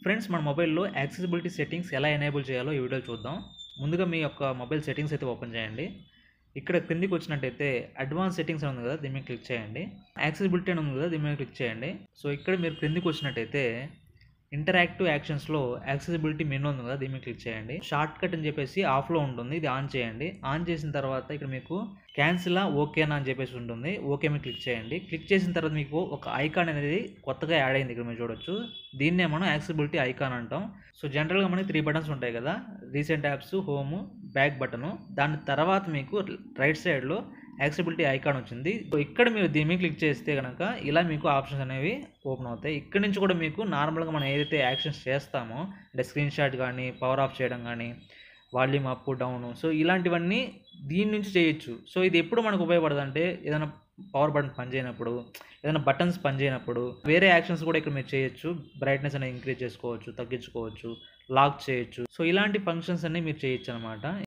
Friends మన మొబైల్‌లో accessibility settings ఎలా ఎనేబుల్ చేయాలో ఈ వీడియోలో చూద్దాం. ముందుగా మీ యొక్క మొబైల్ సెట్టింగ్స్ అయితే ఓపెన్ చేయండి. ఇక్కడ క్రిందికొచ్చినట్టయితే అడ్వాన్స్ సెట్టింగ్స్ అని ఉంది కదా! దీని మీద క్లిక్ చేయండి. యాక్సెసిబిలిటీ అని ఉంది కదా! దీని మీద క్లిక్ చేయండి. సో, ఇక్కడ మీరు క్రిందికొచ్చినట్టయితే ఇంటరాక్టివ్ యాక్షన్స్‌లో యాక్సెసిబిలిటీ మెనూ ఉంది కదా! దీని మీద క్లిక్ చేయండి. షార్ట్ కట్ అని చెప్పేసి ఆఫ్‌లో ఉంటుంది. ఇది ఆన్ చేయండి. ఆన్ చేసిన తర్వాత ఇక్కడ మీకు క్యాన్సిలా, ఓకేనా అని చెప్పేసి ఉంటుంది. ఓకే మీద క్లిక్ చేయండి. క్లిక్ చేసిన తర్వాత మీకు ఒక ఐకాన్ అనేది కొత్తగా యాడ్ అయింది. ఇక్కడ మీరు చూడొచ్చు. దీన్నే మనం యాక్సెసిబిలిటీ ఐకాన్ అంటాం. సో, జనరల్‌గా మనకి 3 బటన్స్ ఉంటాయి కదా! Recent apps, home, back button. దాని తర్వాత మీకు రైట్ సైడ్‌లో యాక్సెసిబిలిటీ ఐకాన్ వచ్చింది. సో, ఇక్కడ మీరు దీని మీద క్లిక్ చేస్తే గనక ఇలా మీకు ఆప్షన్స్ అనేవి ఓపెన్ అవుతాయి. ఇక్కడ నుంచి కూడా మీకు నార్మల్‌గా మనం ఏదైతే యాక్షన్స్ చేస్తామో అంటే స్క్రీన్ షాట్ గానీ, పవర్ ఆఫ్ చేయడం గానీ, వాల్యూమ్ అప్, డౌను. సో, ఇలాంటివన్నీ దీని నుంచి చేయొచ్చు. సో, ఇది ఎప్పుడు మనకు ఉపయోగపడదంటే ఏదైనా పవర్ బటన్ పనిచేయనప్పుడు, ఏదైనా బటన్స్ పనిచేయనప్పుడు, వేరే యాక్షన్స్ కూడా ఇక్కడ మీరు చేయొచ్చు. బ్రైట్‌నెస్ అనేది ఇంక్రీజ్ చేసుకోవచ్చు, తగ్గించుకోవచ్చు, లాక్ చేయొచ్చు. సో, ఇలాంటి ఫంక్షన్స్ అన్నీ మీరు చేయొచ్చనమాట.